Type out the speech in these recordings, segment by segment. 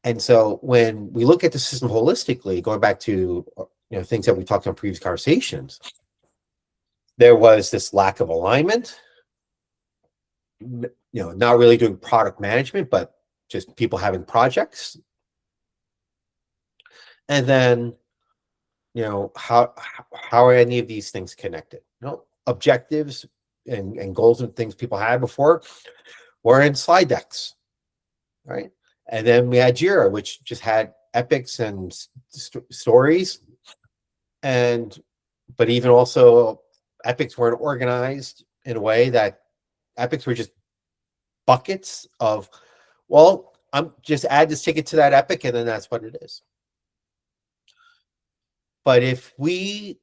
And so when we look at the system holistically, going back to things that we talked on previous conversations, there was this lack of alignment, not really doing product management, but just people having projects. And then, how are any of these things connected? Objectives and goals and things people had before were in slide decks, right? And then we had Jira, which just had epics and stories, but even also epics weren't organized in a way that epics were just buckets of, well, I'm just add this ticket to that epic, and then that's what it is. But if we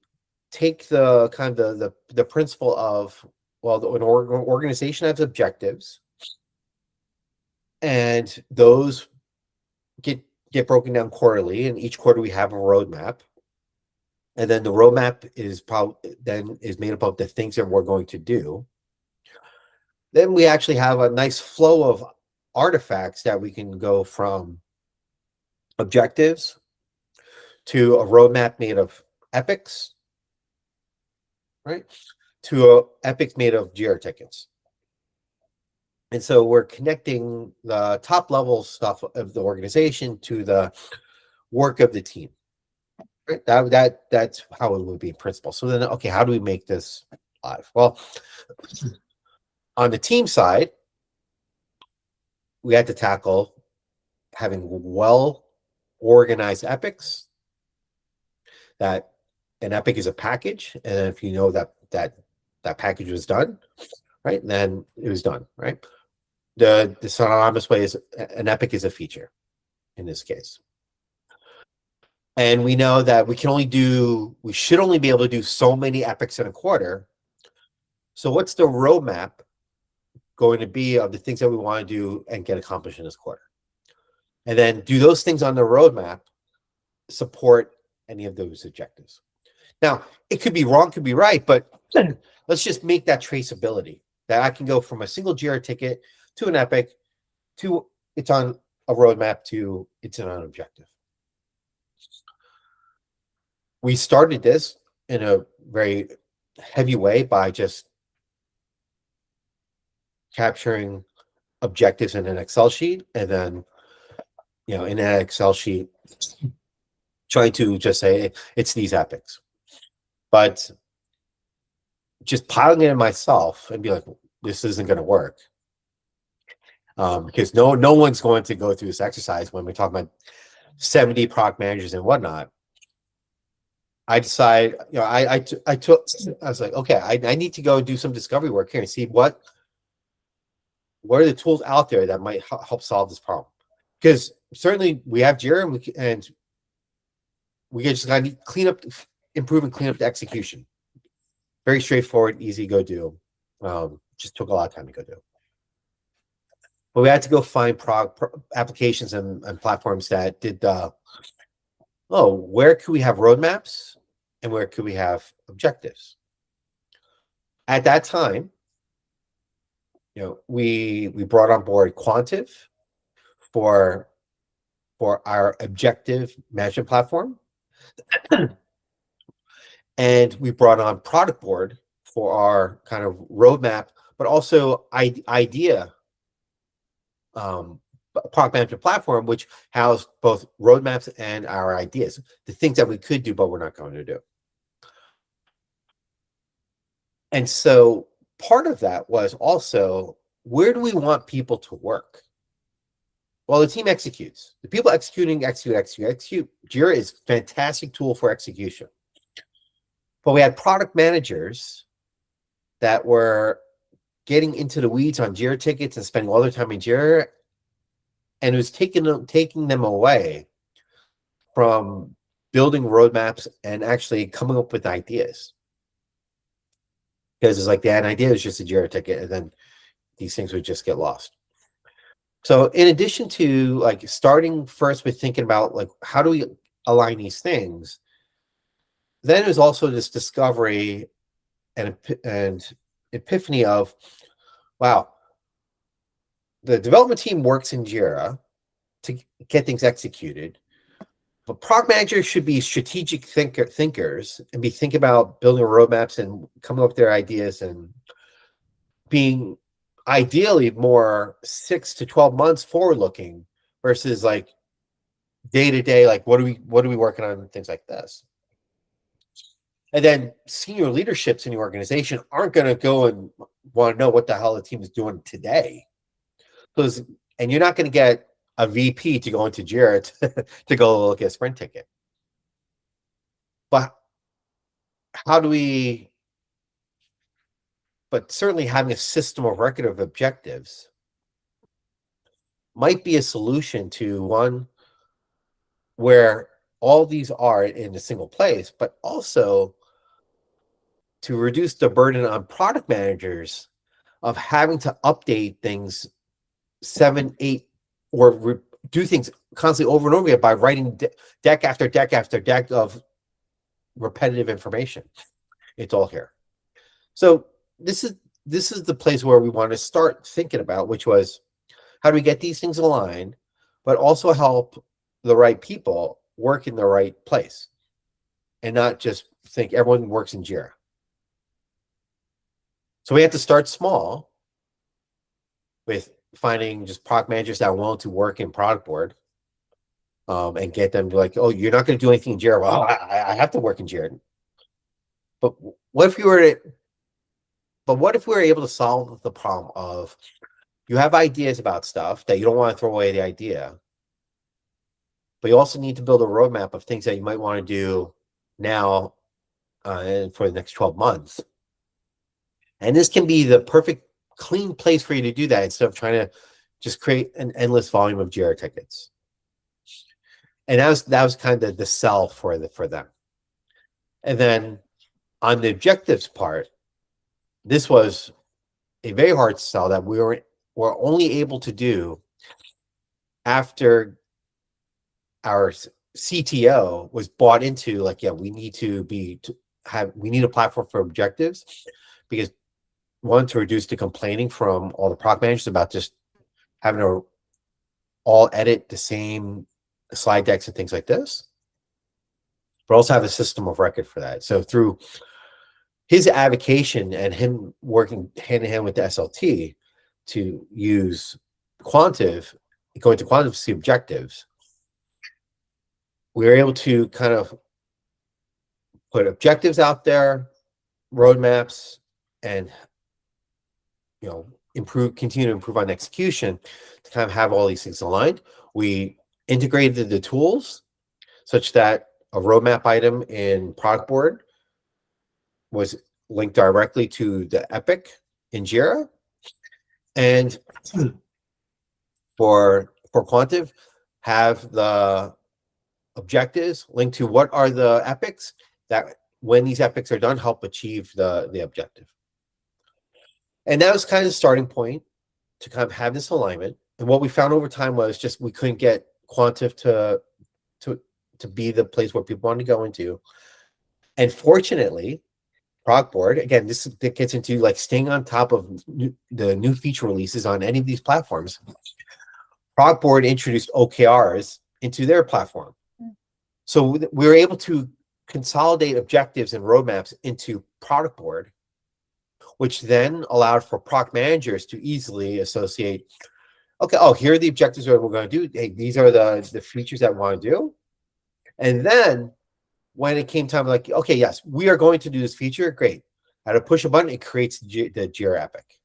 take the kind of the principle of, well, an organization has objectives, and those get broken down quarterly, and each quarter we have a roadmap, and then the roadmap is made up of the things that we're going to do. Then we actually have a nice flow of artifacts that we can go from objectives to a roadmap made of epics, right? To a epics made of Jira tickets. And so we're connecting the top level stuff of the organization to the work of the team. Right? That's how it would be in principle. So then, okay, how do we make this live? Well, on the team side, we had to tackle having well-organized epics. That an epic is a package, and if you know that package was done, right, then it was done, right? The synonymous way is an epic is a feature in this case. And we know that we should only be able to do so many epics in a quarter. So what's the roadmap going to be of the things that we want to do and get accomplished in this quarter? And then do those things on the roadmap support any of those objectives? Now, it could be wrong, could be right, but let's just make that traceability, that I can go from a single Jira ticket to an epic to it's on a roadmap to it's on an objective. We started this in a very heavy way by just capturing objectives in an Excel sheet, and then, in that Excel sheet, trying to just say it's these epics. But just piling it in myself and be like, this isn't going to work. Because no one's going to go through this exercise when we talk about 70 product managers and whatnot. I decided, I was like, okay, I need to go do some discovery work here and see what are the tools out there that might help solve this problem. Because certainly we have Jira, and we just got to improve and clean up the execution. Very straightforward, easy go do. Just took a lot of time to go do. But we had to go find applications and platforms that did where could we have roadmaps and where could we have objectives? At that time, we brought on board Quantive for our objective management platform. And we brought on Productboard for our kind of roadmap, but also idea product management platform, which housed both roadmaps and our ideas, the things that we could do, but we're not going to do. And so part of that was also, where do we want people to work? Well, the team executes. The people execute. Jira is a fantastic tool for execution. But we had product managers that were getting into the weeds on Jira tickets and spending all their time in Jira, and it was taking them away from building roadmaps and actually coming up with ideas. Because it's like that idea is just a Jira ticket, and then these things would just get lost. So in addition to like starting first with thinking about like how do we align these things, then there's also this discovery and epiphany of, wow, the development team works in Jira, to get things executed. But product managers should be strategic thinkers and be thinking about building roadmaps and coming up with their ideas and being ideally more 6 to 12 months forward looking versus like day to day, like what are we working on, things like this. And then senior leaderships in the organization aren't going to go and want to know what the hell the team is doing today. And you're not going to get a VP to go into Jira to go look at a sprint ticket. But but certainly having a system of record of objectives might be a solution to one where all these are in a single place, but also to reduce the burden on product managers of having to update things 7, 8, or do things constantly over and over again by writing deck after deck after deck of repetitive information. It's all here. So this is the place where we want to start thinking about, which was how do we get these things aligned, but also help the right people work in the right place and not just think everyone works in Jira. So we have to start small with finding just product managers that are willing to work in Productboard, and get them to like, oh, you're not going to do anything in Jira. Well, I have to work in Jira. But what if we were able to solve the problem of you have ideas about stuff that you don't want to throw away the idea, but you also need to build a roadmap of things that you might want to do now for the next 12 months. And this can be the perfect clean place for you to do that instead of trying to just create an endless volume of Jira tickets. And that was kind of the sell for them. And then on the objectives part, this was a very hard sell that we were only able to do after our CTO was bought into, like, yeah, we need a platform for objectives, because one, to reduce the complaining from all the product managers about just having to all edit the same slide decks and things like this, but also have a system of record for that. So through his advocacy and him working hand in hand with the SLT to use Quantive, going to Quantive to see objectives, we were able to kind of put objectives out there, roadmaps, and continue to improve on execution to kind of have all these things aligned. We integrated the tools such that a roadmap item in Productboard was linked directly to the epic in Jira, and for Quantive, have the objectives linked to what are the epics that, when these epics are done, help achieve the objective. And that was kind of the starting point to kind of have this alignment. And what we found over time was just we couldn't get Quantive to be the place where people wanted to go into. And fortunately, Productboard, again, this gets into like staying on top of the new feature releases on any of these platforms. Productboard introduced OKRs into their platform. So we were able to consolidate objectives and roadmaps into Productboard, which then allowed for product managers to easily associate, okay, oh, here are the objectives that we're going to do. Hey, these are the features that we want to do. And then when it came time, like, okay, yes, we are going to do this feature, great. At a push a button, it creates the Jira epic.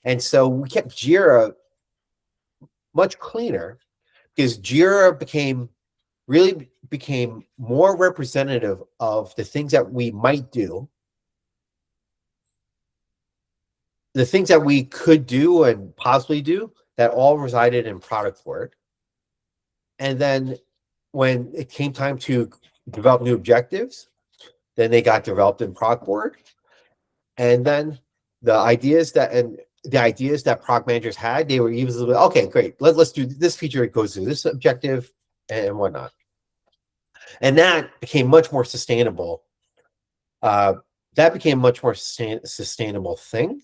And so we kept Jira much cleaner because Jira really became more representative of the things that we might do, the things that we could do and possibly do, that all resided in Productboard. And then when it came time to develop new objectives, then they got developed in Productboard. And then the ideas that product managers had, they were easily, okay, great, let's do this feature, it goes to this objective and whatnot. And that became much more sustainable. Sustainable thing.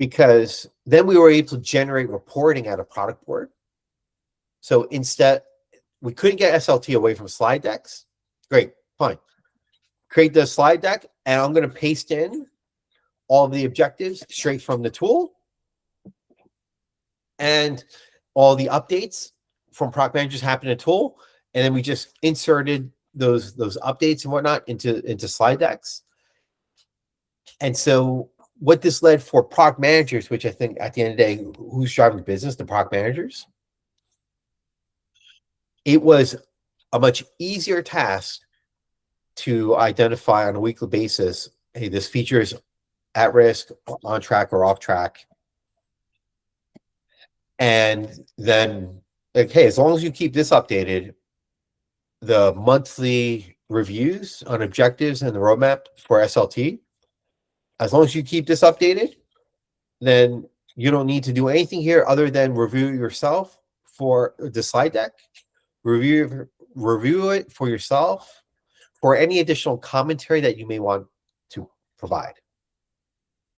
because then we were able to generate reporting out of Productboard. So instead, we couldn't get SLT away from slide decks. Great, fine. Create the slide deck, and I'm going to paste in all of the objectives straight from the tool, and all the updates from product managers happen in a tool, and then we just inserted those updates and whatnot into slide decks. And so what this led for product managers, which I think at the end of the day, who's driving the business, the product managers, it was a much easier task to identify on a weekly basis, hey, this feature is at risk, on track, or off track. And then, like, hey, as long as you keep this updated, the monthly reviews on objectives and the roadmap for SLT, as long as you keep this updated, then you don't need to do anything here other than review yourself for the slide deck, review it for yourself for any additional commentary that you may want to provide.